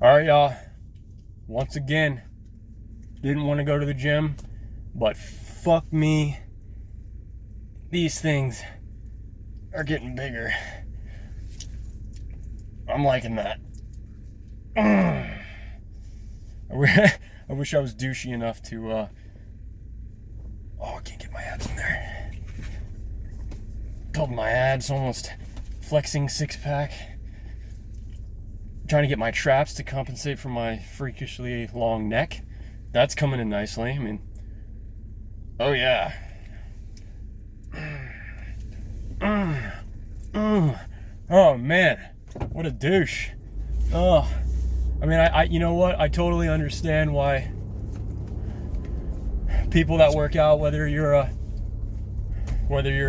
All right, y'all. Once again, didn't want to go to the gym, but fuck me. These things are getting bigger. I'm liking that. I wish I was douchey enough to, I can't get my abs in there. Building my abs, almost flexing six-pack. Trying to get my traps to compensate for my freakishly long neck. That's coming in nicely. I mean, oh yeah. Oh man, what a douche. Oh, I mean, I you know what? I totally understand why people that work out, whether you're a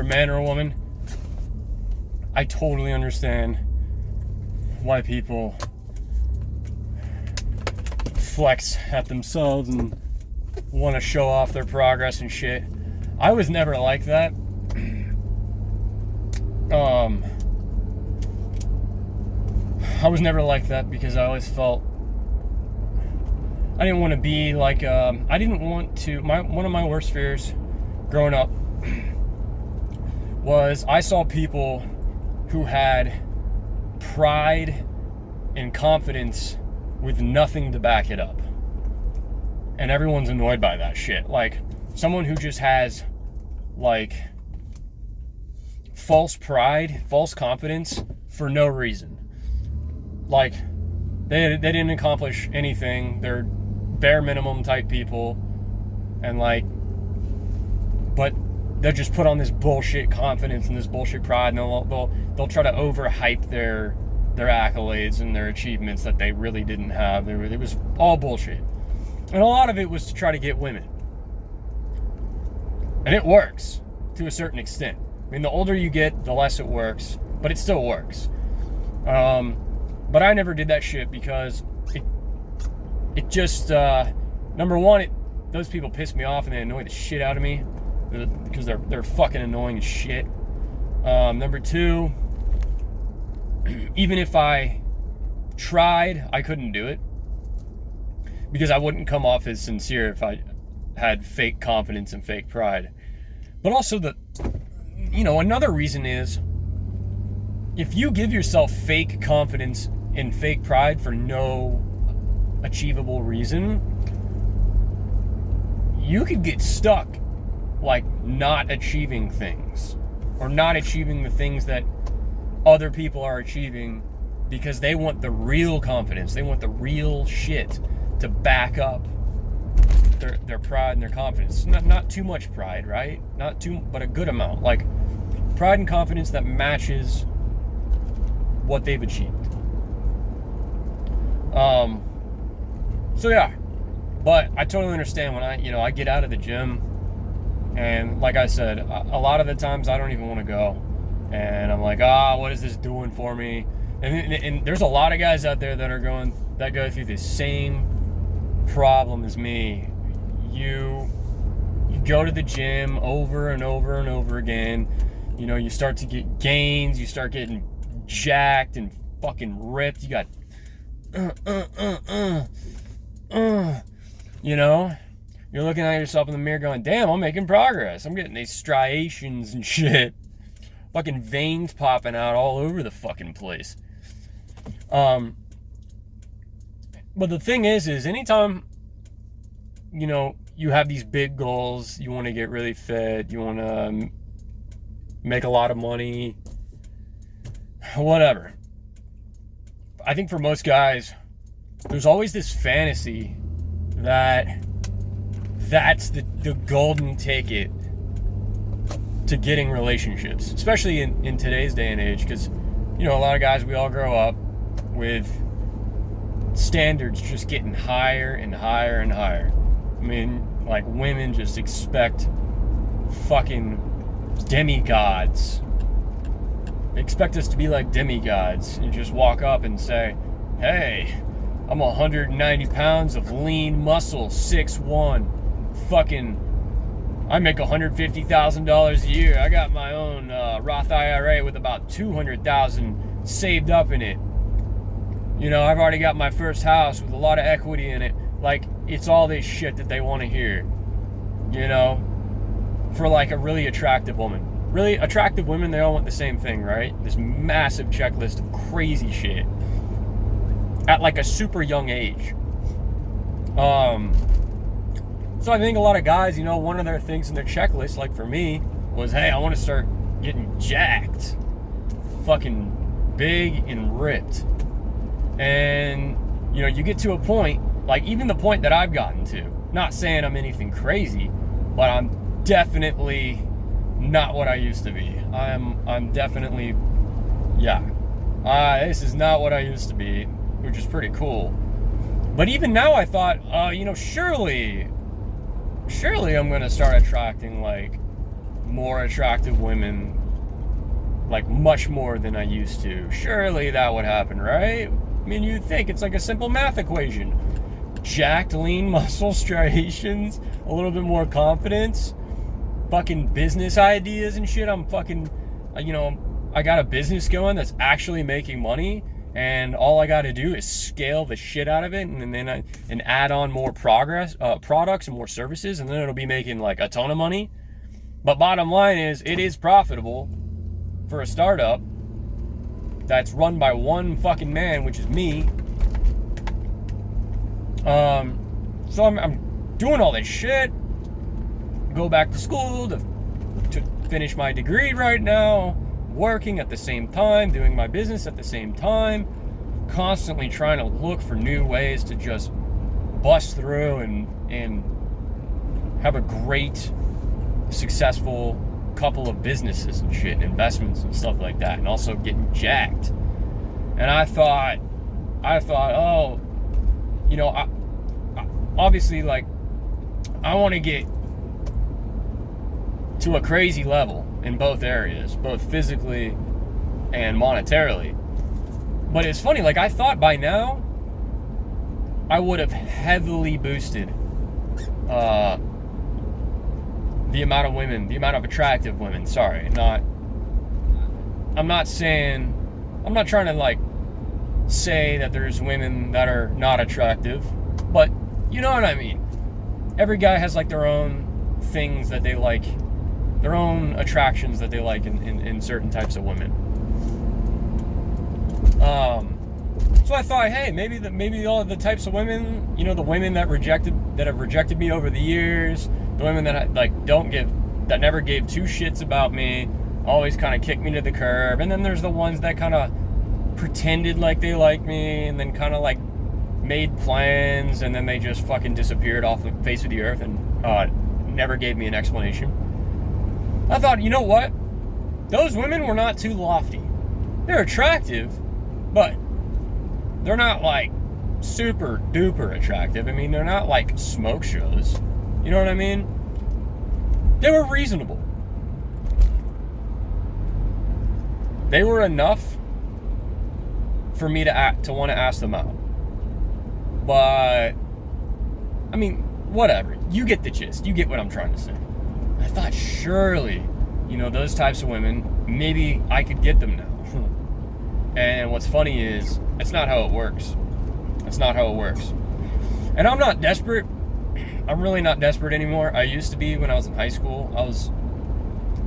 man or a woman, I totally understand why people flex at themselves and want to show off their progress and shit. I was never like that. I was never like that because I always felt I didn't want to be like I didn't want to. One of my worst fears growing up was I saw people who had pride and confidence with nothing to back it up. And everyone's annoyed by that shit. Like, someone who just has, like, false pride, false confidence for no reason. Like, they didn't accomplish anything. They're bare minimum type people. And, like, but they'll just put on this bullshit confidence and this bullshit pride, and they'll try to overhype their accolades and their achievements that they really didn't have. It was all bullshit. And a lot of it was to try to get women. And it works to a certain extent. I mean, the older you get, the less it works, but it still works. But I never did that shit because it just, number one, those people piss me off and they annoy the shit out of me because they're fucking annoying as shit. Number two, even if I tried, I couldn't do it because I wouldn't come off as sincere if I had fake confidence and fake pride. But also another reason is if you give yourself fake confidence and fake pride for no achievable reason, you could get stuck like not achieving things or not achieving the things that other people are achieving because they want the real confidence. They want the real shit to back up their pride and their confidence. Not too much pride, right? Not too, but a good amount. Like pride and confidence that matches what they've achieved. So yeah, but I totally understand when I get out of the gym, and like I said, a lot of the times I don't even want to go. And I'm like, what is this doing for me? And there's a lot of guys out there that go through the same problem as me. You go to the gym over and over and over again. You know, you start to get gains. You start getting jacked and fucking ripped. You got, you're looking at yourself in the mirror going, damn, I'm making progress. I'm getting these striations and shit. Fucking veins popping out all over the fucking place. But the thing is anytime, you have these big goals, you want to get really fit, you want to make a lot of money, whatever. I think for most guys, there's always this fantasy that that's the golden ticket to getting relationships, especially in today's day and age, because a lot of guys, we all grow up with standards just getting higher and higher and higher. I mean, like, women just expect fucking demigods. They expect us to be like demigods and just walk up and say, hey, I'm 190 pounds of lean muscle, 6'1", fucking, I make $150,000 a year. I got my own Roth IRA with about $200,000 saved up in it. You know, I've already got my first house with a lot of equity in it. Like, it's all this shit that they want to hear, you know, for like a really attractive woman. Really attractive women, they all want the same thing, right? This massive checklist of crazy shit at like a super young age. So I think a lot of guys, you know, one of their things in their checklist, like for me, was, hey, I want to start getting jacked, fucking big and ripped. And, you know, you get to a point, like even the point that I've gotten to, not saying I'm anything crazy, but I'm definitely not what I used to be. I'm definitely, this is not what I used to be, which is pretty cool. But even now I thought, you know, surely I'm going to start attracting like more attractive women, like much more than I used to. Surely that would happen, right? I mean, you'd think it's like a simple math equation. Jacked, lean muscle striations, a little bit more confidence, fucking business ideas and shit. I'm fucking, you know, I got a business going that's actually making money, and all I got to do is scale the shit out of it, and then and add on more products and more services, and then it'll be making like a ton of money. But bottom line is, it is profitable for a startup that's run by one fucking man, which is me. So I'm doing all this shit. Go back to school to finish my degree right now, working at the same time, doing my business at the same time, constantly trying to look for new ways to just bust through and have a great, successful couple of businesses and shit, and investments and stuff like that, and also getting jacked. And I thought, oh, you know, I obviously, like, I want to get to a crazy level in both areas, both physically and monetarily. But it's funny, like, I thought by now I would have heavily boosted the amount of women, the amount of attractive women. Sorry, I'm not trying to like say that there's women that are not attractive, but you know what I mean. Every guy has like their own things that they like, their own attractions that they like in certain types of women. So I thought, hey, maybe all the types of women, you know, the women that have rejected me over the years, the women that like that never gave two shits about me, always kind of kicked me to the curb, and then there's the ones that kind of pretended like they liked me, and then kind of like made plans, and then they just fucking disappeared off the face of the earth and never gave me an explanation. I thought, you know what? Those women were not too lofty. They're attractive, but they're not like super duper attractive. I mean, they're not like smoke shows. You know what I mean? They were reasonable. They were enough for me to want to ask them out. But, I mean, whatever. You get the gist. You get what I'm trying to say. I thought, surely, you know, those types of women, maybe I could get them now. And what's funny is, that's not how it works. That's not how it works. And I'm not desperate. I'm really not desperate anymore. I used to be when I was in high school. I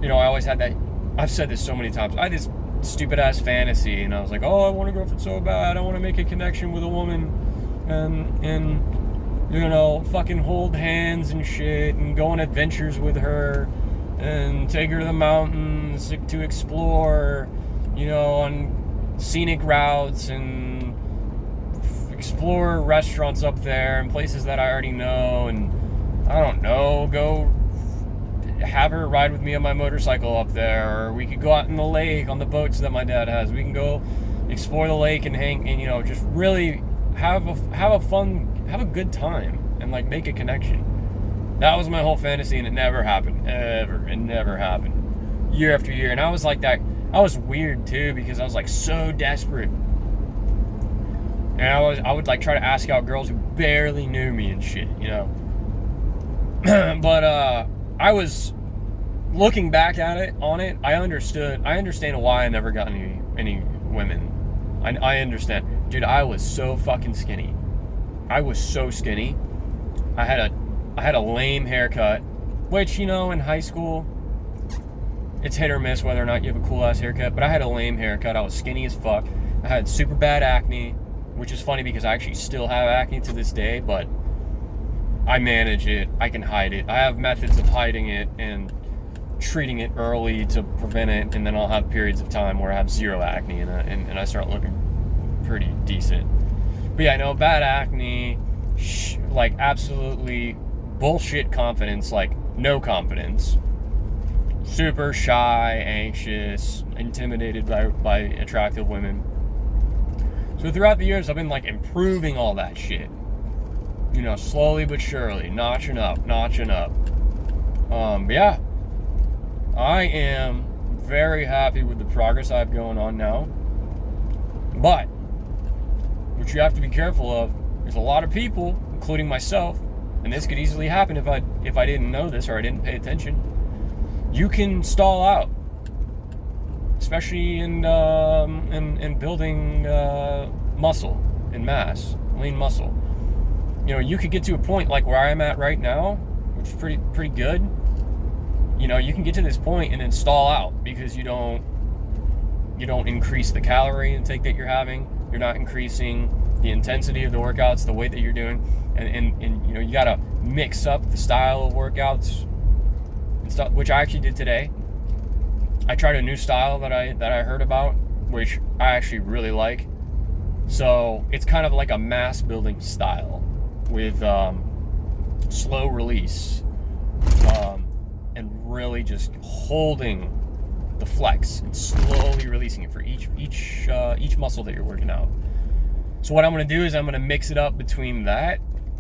always had that, I've said this so many times, I had this stupid ass fantasy, and I was like, oh, I want a girlfriend so bad. I want to make a connection with a woman and you know, fucking hold hands and shit, and go on adventures with her, and take her to the mountains to explore, you know, on scenic routes, and explore restaurants up there and places that I already know, and I don't know, go have her ride with me on my motorcycle up there, or we could go out in the lake on the boats that my dad has. We can go explore the lake and hang, and you know, just really have a good time and like make a connection. That was my whole fantasy, and it never happened. It never happened. Year after year. And I was like that. I was weird too, because I was like so desperate. And I would like try to ask out girls who barely knew me and shit, you know. But I was looking back at it, I understand why I never got any women. I understand. Dude, I was so fucking skinny. I was so skinny. I had a lame haircut, which, you know, in high school, it's hit or miss whether or not you have a cool ass haircut, but I had a lame haircut. I was skinny as fuck. I had super bad acne, which is funny because I actually still have acne to this day, but I manage it. I can hide it. I have methods of hiding it and treating it early to prevent it, and then I'll have periods of time where I have zero acne and I start looking pretty decent. But yeah, no, bad acne, like absolutely bullshit confidence, like no confidence. Super shy, anxious, intimidated by attractive women. So throughout the years, I've been like improving all that shit. You know, slowly but surely, notching up. But yeah, I am very happy with the progress I have going on now. But what you have to be careful of, there's a lot of people, including myself, and this could easily happen if I didn't know this or I didn't pay attention. You can stall out, especially in building muscle and mass, lean muscle. You know, you could get to a point like where I'm at right now, which is pretty good. You know, you can get to this point and then stall out because you don't increase the calorie intake that you're having. You're not increasing the intensity of the workouts, the weight that you're doing, and you know, you gotta mix up the style of workouts and stuff, which I actually did today. I tried a new style that I heard about, which I actually really like. So it's kind of like a mass building style with slow release and really just holding the flex and slowly releasing it for each muscle that you're working out. So what I'm going to do is I'm going to mix it up between that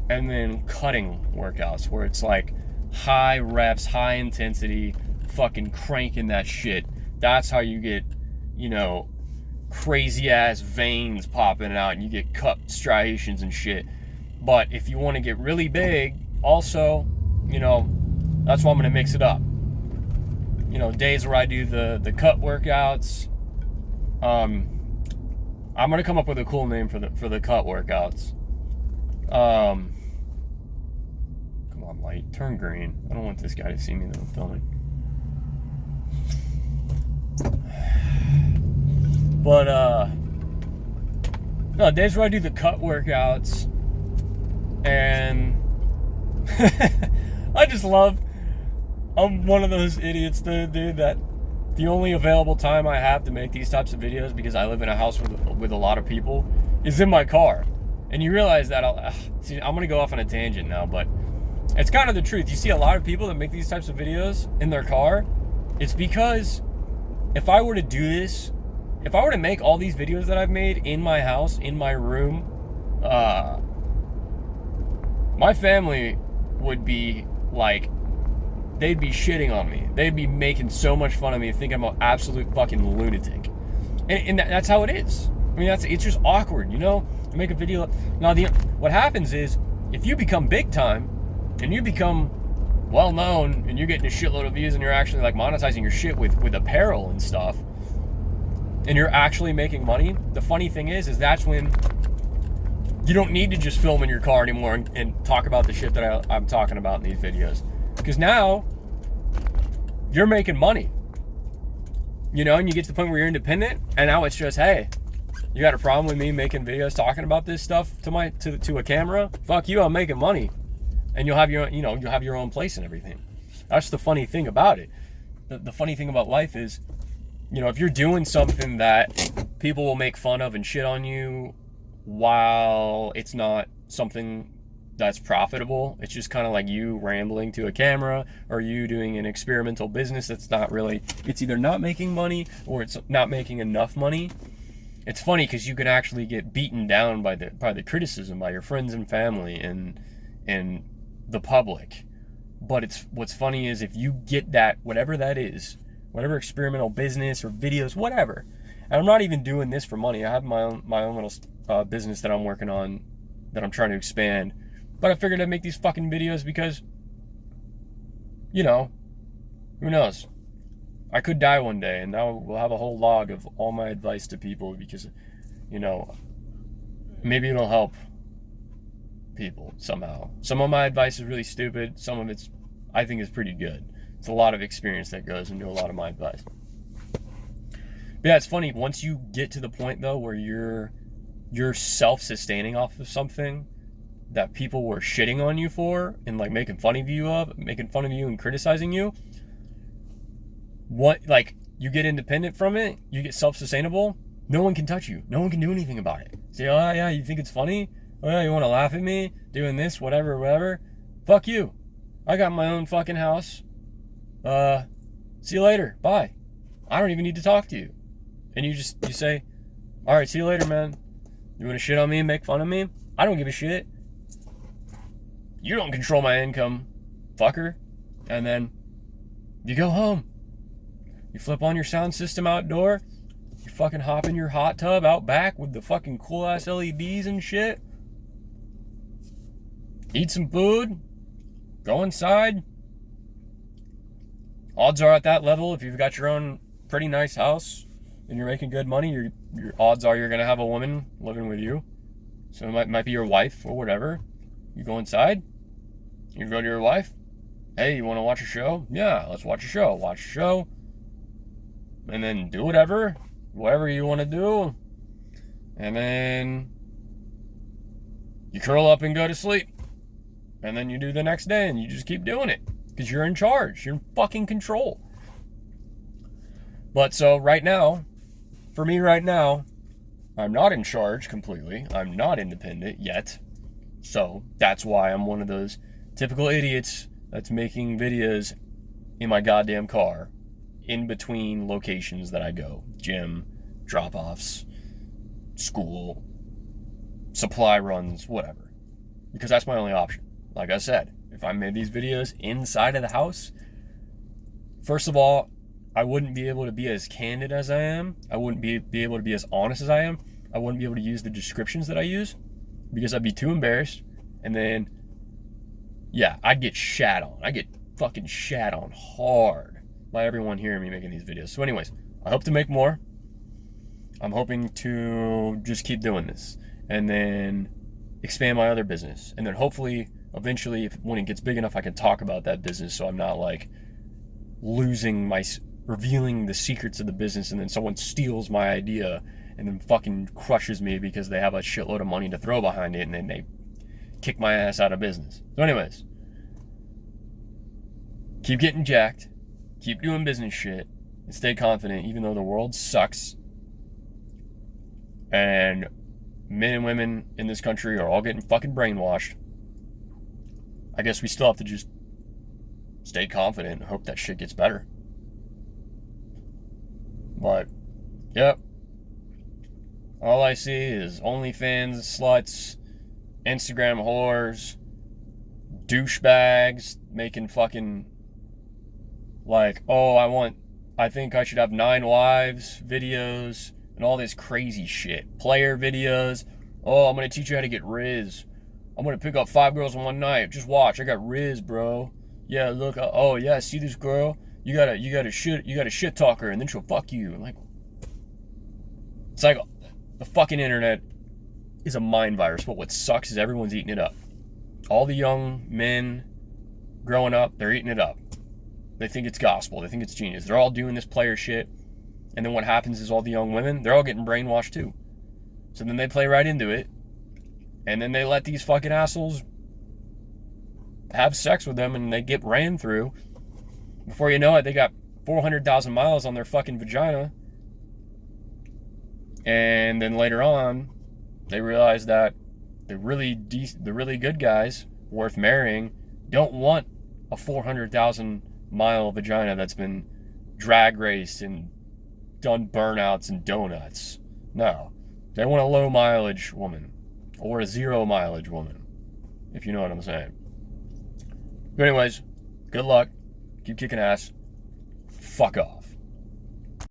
and then cutting workouts where it's like high reps, high intensity, fucking cranking that shit. That's how you get, you know, crazy ass veins popping out and you get cut striations and shit. But if you want to get really big, also, you know, that's why I'm going to mix it up. You know, days where I do the cut workouts. I'm going to come up with a cool name for the cut workouts. Come on, light, turn green. I don't want this guy to see me that I'm filming. But no, days where I do the cut workouts, and I just love. I'm one of those idiots, dude, that the only available time I have to make these types of videos, because I live in a house with a lot of people, is in my car. And you realize that see, I'm gonna go off on a tangent now, but it's kind of the truth. You see a lot of people that make these types of videos in their car. It's because if I were to do this, if I were to make all these videos that I've made in my house, in my room, my family would be like, they'd be shitting on me. They'd be making so much fun of me, thinking I'm an absolute fucking lunatic. And that's how it is. I mean, it's just awkward, you know? To make a video. Now, what happens is, if you become big time, and you become well known, and you're getting a shitload of views, and you're actually like monetizing your shit with apparel and stuff, and you're actually making money, the funny thing is that's when you don't need to just film in your car anymore and talk about the shit that I'm talking about in these videos. Because now, you're making money. You know, and you get to the point where you're independent, and now it's just, hey, you got a problem with me making videos talking about this stuff to a camera? Fuck you, I'm making money. And you'll have your, you know, you'll have your own place and everything. That's the funny thing about it. The funny thing about life is, you know, if you're doing something that people will make fun of and shit on you while it's not something that's profitable, it's just kind of like you rambling to a camera, or you doing an experimental business that's not really, it's either not making money or it's not making enough money. It's funny because you can actually get beaten down by the criticism by your friends and family and the public. But what's funny is if you get that, whatever that is, whatever experimental business or videos, whatever. And I'm not even doing this for money. I have my own little business that I'm working on, that I'm trying to expand. But I figured I'd make these fucking videos because, you know, who knows? I could die one day, and now we'll have a whole log of all my advice to people because, you know, maybe it'll help people somehow. Some of my advice is really stupid. Some of it's, I think, is pretty good. It's a lot of experience that goes into a lot of my advice. But yeah, it's funny. Once you get to the point, though, where you're self-sustaining off of something that people were shitting on you for and like making fun of you and criticizing you, you get independent from it, you get self-sustainable, no one can touch you. No one can do anything about it. Say, oh yeah, you think it's funny? Oh yeah, you want to laugh at me doing this, whatever. Fuck you. I got my own fucking house. See you later. Bye. I don't even need to talk to you. And you say, all right, see you later, man. You want to shit on me and make fun of me? I don't give a shit. You don't control my income, fucker. And then you go home. You flip on your sound system outdoor. You fucking hop in your hot tub out back with the fucking cool ass LEDs and shit. Eat some food. Go inside. Odds are at that level, if you've got your own pretty nice house and you're making good money, your odds are you're going to have a woman living with you. So it might be your wife or whatever. You go inside. You go to your wife. Hey, you want to watch a show? Yeah, let's watch a show. Watch a show. And then do whatever you want to do. And then you curl up and go to sleep. And then you do the next day and you just keep doing it. Because you're in charge. You're in fucking control. But so right now, for me right now, I'm not in charge completely. I'm not independent yet. So that's why I'm one of those typical idiots that's making videos in my goddamn car in between locations that I go. Gym, drop-offs, school, supply runs, whatever. Because that's my only option. Like I said, if I made these videos inside of the house, first of all, I wouldn't be able to be as candid as I am. I wouldn't be able to be as honest as I am. I wouldn't be able to use the descriptions that I use because I'd be too embarrassed. And then, yeah, I'd get shat on. I get fucking shat on hard by everyone hearing me making these videos. So anyways, I hope to make more. I'm hoping to just keep doing this and then expand my other business. And then hopefully, eventually, when it gets big enough, I can talk about that business so I'm not like revealing the secrets of the business and then someone steals my idea and then fucking crushes me because they have a shitload of money to throw behind it and then they kick my ass out of business. So anyways, keep getting jacked, keep doing business shit, and stay confident even though the world sucks and men and women in this country are all getting fucking brainwashed. I guess we still have to just stay confident and hope that shit gets better. But, yep. All I see is OnlyFans sluts, Instagram whores, douchebags making fucking like, oh, I think I should have 9 wives videos and all this crazy shit. Player videos. Oh, I'm going to teach you how to get Riz. I'm going to pick up 5 girls in one night. Just watch. I got Riz, bro. Yeah, look. Oh, yeah, see this girl? You gotta shit talk her and then she'll fuck you. And like, it's like the fucking internet is a mind virus, but what sucks is everyone's eating it up. All the young men growing up, they're eating it up. They think it's gospel. They think it's genius. They're all doing this player shit. And then what happens is all the young women, they're all getting brainwashed too. So then they play right into it. And then they let these fucking assholes have sex with them and they get ran through. Before you know it, they got 400,000 miles on their fucking vagina. And then later on, they realize that the really good guys worth marrying don't want a 400,000 mile vagina that's been drag raced and done burnouts and donuts. No. They want a low mileage woman. Or a 0 mileage woman. If you know what I'm saying. But anyways, good luck. Keep kicking ass. Fuck off.